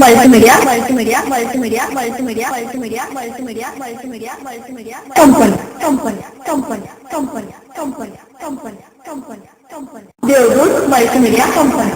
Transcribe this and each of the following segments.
multimedia, company, Deodur Multimedia Company.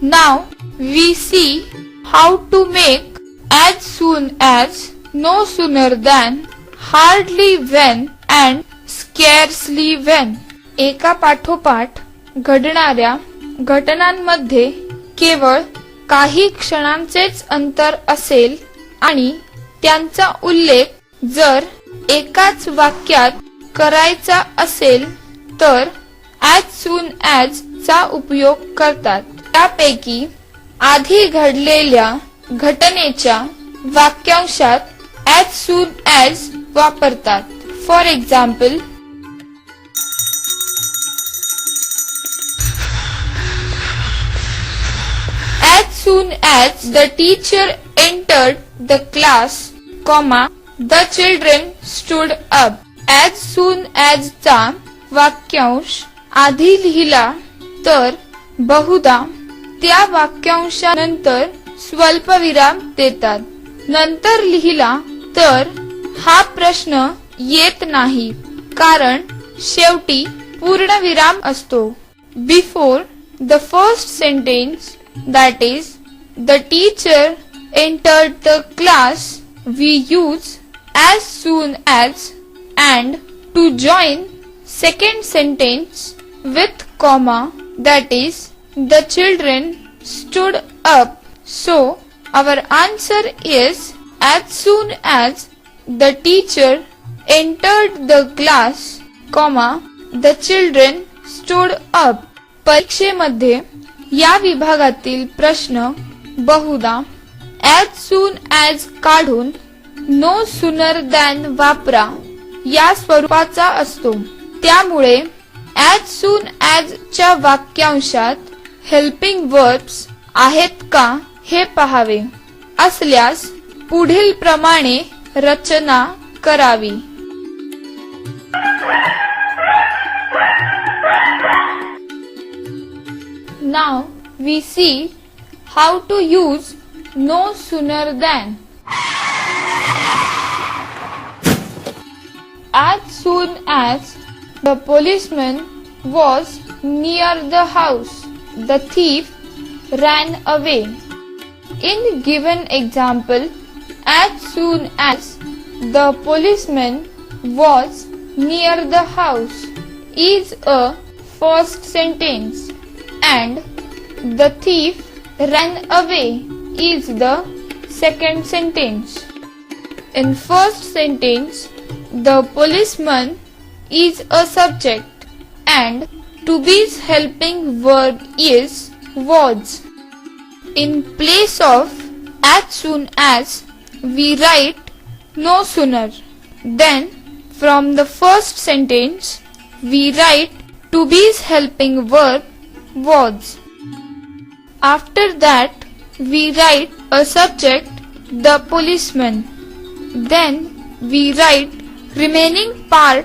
Now we see how to make as soon as, no sooner than, hardly when and scarcely when. एका पाठोपाठ घडणाऱ्या घटनांमध्ये केवळ काही क्षणांचेच अंतर असेल आणि त्यांचा उल्लेख जर एकाच वाक्यात करायचा असेल तर as soon as चा उपयोग करतात. त्यापैकी आधी घडलेल्या घटनेच्या वाक्यांशात as soon as वापरतात. For example, as soon as the teacher entered the class, the children stood up. as soon as चा वाक्यांश आधी लिहिला तर बहुधा त्या वाक्यांशानंतर स्वल्पविराम देतात. नंतर लिहिला तर हा प्रश्न येत नाही कारण शेवटी पूर्णविराम असतो. Before the first sentence, that is, the teacher entered the class, we use as soon as, and to join second sentence with comma, that is, the children stood up. So our answer is as soon as the teacher entered the class, the children stood up. परीक्षेमध्ये या विभागातील प्रश्न बहुधा as soon as काढून no sooner than वापरा या स्वरूपाचा असतो. त्यामुळे as soon as च्या वाक्यांशात हेल्पिंग वर्ब्स आहेत का हे पहावे. असल्यास पुढील प्रमाणे रचना करावी. Now we see how to use no sooner than. As soon as the policeman was near the house, the thief ran away. In given example, as soon as the policeman was near the house is a first sentence and the thief ran away is the second sentence. In first sentence, the policeman is a subject and to be's helping verb is was. In place of as soon as, we write no sooner. Then from the first sentence, we write to be's helping verb was. After that, we write a subject, the policeman. Then we write remaining part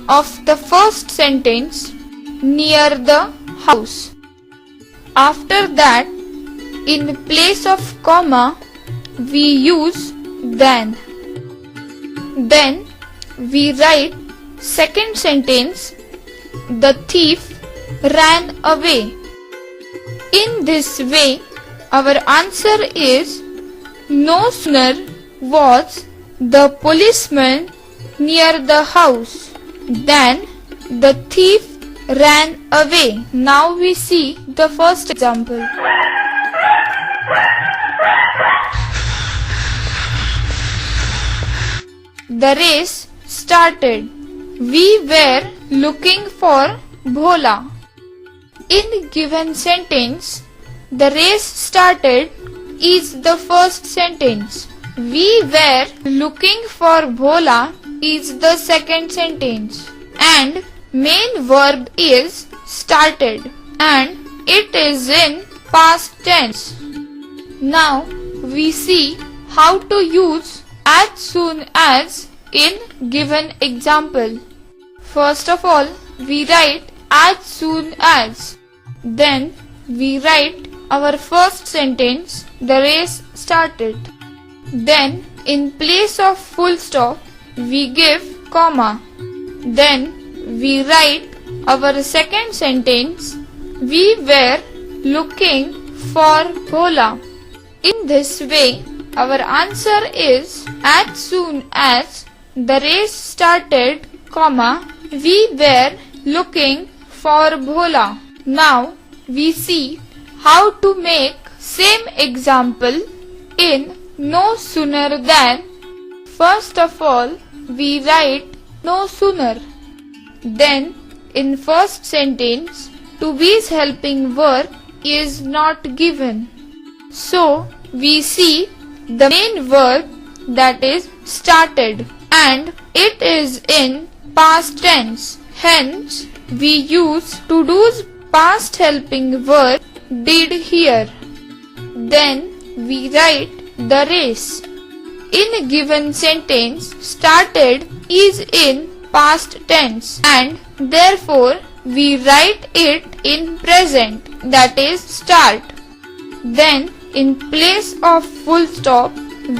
of the first sentence, near the house. After that, in place of comma, we use then. Then we write second sentence, the thief ran away. In this way, our answer is no sooner was the policeman near the house than the thief ran away. Now we see the first example. The race started. We were looking for Bhola. In given sentence, the race started is the first sentence. We were looking for Bhola is the second sentence. And main verb is started and it is in past tense. Now we see how to use as soon as in given example. First of all, we write as soon as. Then we write our first sentence, the race started. Then in place of full stop, we give comma. Then we write our second sentence, we were looking for Bhola. In this way, our answer is as soon as the race started, comma, we were looking for Bhola. Now we see how to make same example in no sooner than. First of all, we write no sooner. Then in first sentence, to be's helping verb is not given. So we see the main verb, that is started, and it is in past tense. Hence we use to do's past helping verb did here. Then we write the race. In a given sentence, started is in past tense and therefore we write it in present, that is start. Then in place of full stop,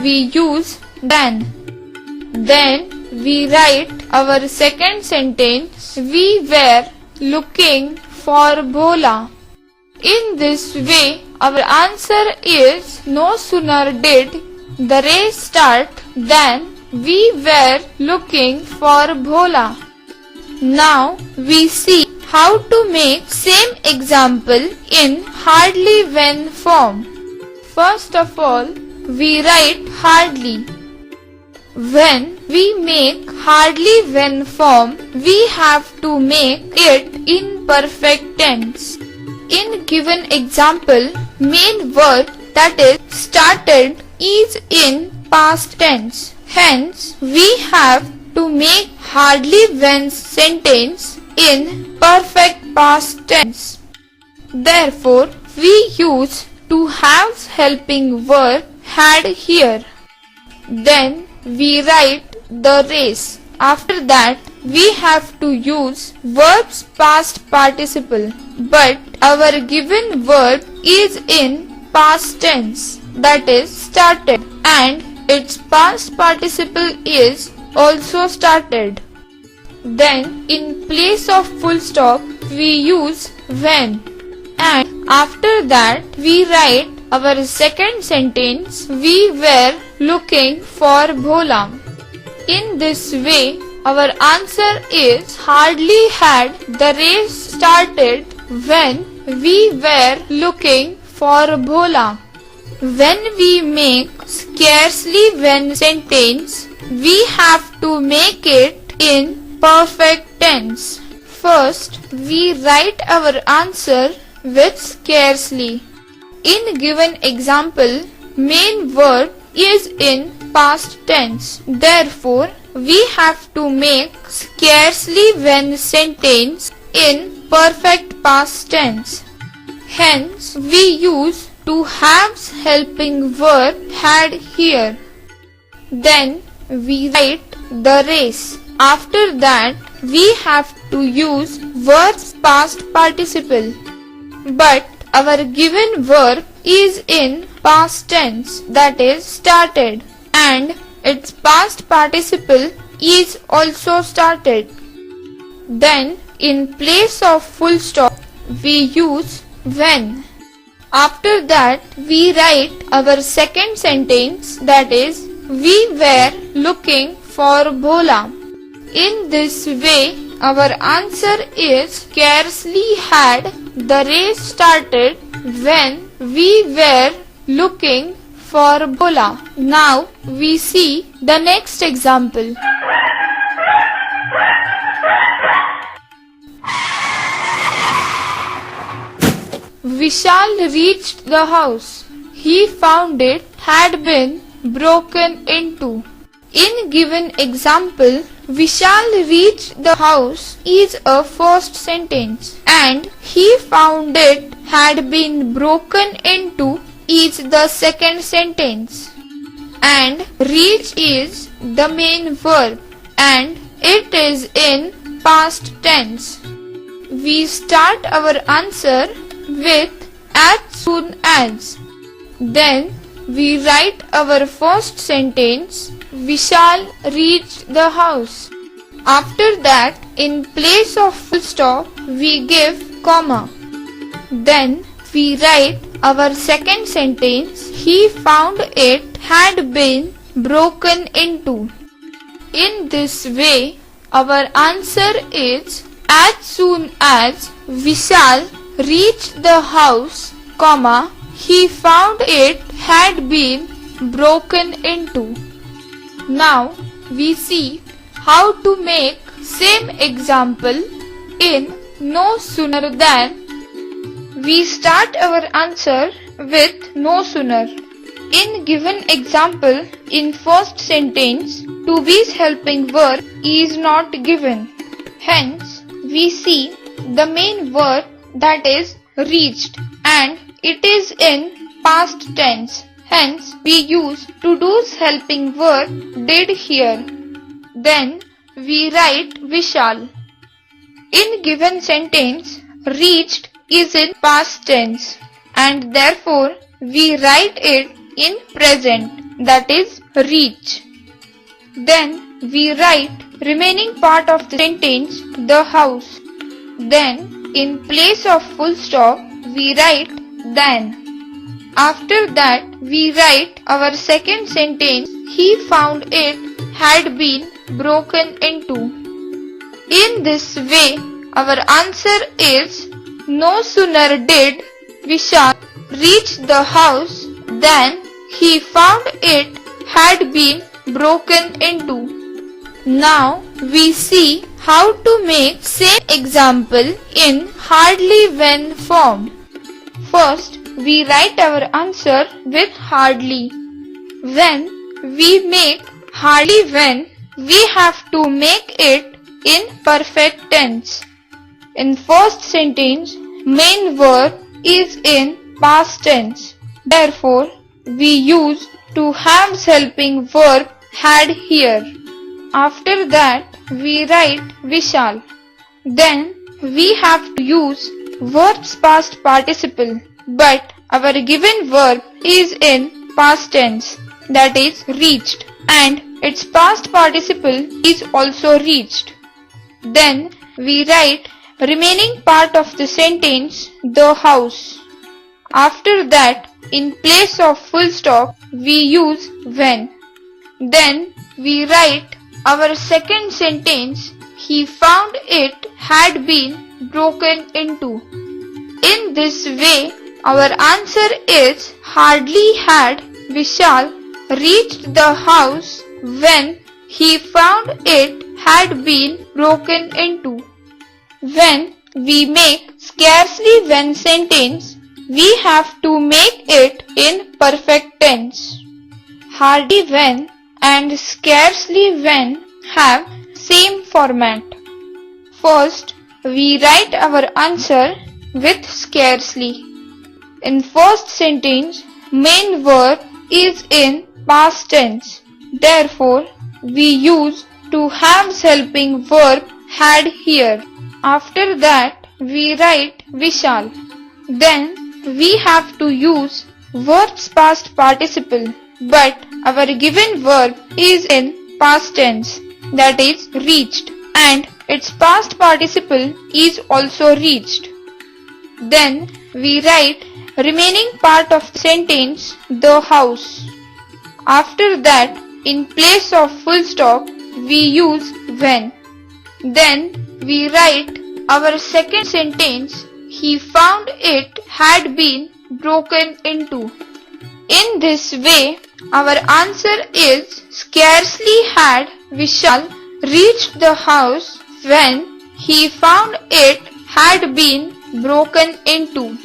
we use then. Then we write our second sentence, we were looking for Bhola. In this way, our answer is no sooner did the race start than we were looking for Bhola. Now we see how to make same example in hardly when form. First of all, we write hardly. When we make hardly when form, we have to make it in perfect tense. In given example, main verb, that is started, is in past tense. Hence, we have to make hardly when sentence in perfect past tense. Therefore, we use to have's helping verb had here. Then we write the race. After that, we have to use verb's past participle. But our given verb is in past tense, that is started, and its past participle is also started. Then in place of full stop, we use when, and after that we write our second sentence, we were looking for Bhola. In this way, our answer is hardly had the race started when we were looking for Bhola. When we make scarcely when sentence, we have to make it in perfect tense. First, we write our answer with scarcely. In given example, main verb is in past tense. Therefore, we have to make scarcely when sentence in perfect past tense. Hence, we use to have's helping verb had here. Then we write the race. After that, we have to use verb's past participle. But our given verb is in past tense, that is started, and its past participle is also started. Then in place of full stop, we use when. After that, we write our second sentence, that is we were looking for Bhola. In this way, our answer is scarcely had the race started when we were looking for Bhola. Now we see the next example. Vishal reached the house. He found it had been broken into. In given example, Vishal reached the house is a first sentence and he found it had been broken into is the second sentence, and reach is the main verb and it is in past tense. We start our answer with as soon as. Then we write our first sentence, Vishal reached the house. After that, in place of full stop, we give comma. Then we write our second sentence, he found it had been broken into. In this way, our answer is as soon as Vishal reached the house, comma, he found it had been broken into. Now we see how to make same example in no sooner than. We start our answer with no sooner. In given example, in first sentence, to be's helping verb is not given. Hence, we see the main verb that is reached and it is in past tense. Hence, we use to do's helping verb did here. Then, we write Vishal. In given sentence, reached is in past tense and therefore we write it in present, that is reach. Then we write remaining part of the sentence, the house. Then in place of full stop we write then. After that we write our second sentence, he found it had been broken into. In this way our answer is no sooner did Vishal reach the house than he found it had been broken into. Now we see how to make same example in hardly when form. First, we write our answer with hardly. When we make hardly when, we have to make it in perfect tense. In first sentence, main verb is in past tense. Therefore, we use to have's helping verb had here. After that, we write Vishal. Then, we have to use verb's past participle, but our given verb is in past tense, that is reached, and its past participle is also reached. Then, we write remaining part of the sentence, the house. After that, in place of full stop, we use when. Then we write our second sentence, he found it had been broken into. In this way, our answer is hardly had Vishal reached the house when he found it had been broken into. When we make scarcely when sentence, we have to make it in perfect tense. Hardly when and scarcely when have same format. First, we write our answer with scarcely. In first sentence, main verb is in past tense. Therefore, we use to have's helping verb had here. After that, we write Vishal. Then, we have to use verb's past participle, but our given verb is in past tense, that is reached, and its past participle is also reached. Then we write remaining part of the sentence, the house. After that, in place of full stop, we use when. Then we write our second sentence, he found it had been broken into. In this way, our answer is scarcely had Vishal reached the house when he found it had been broken into.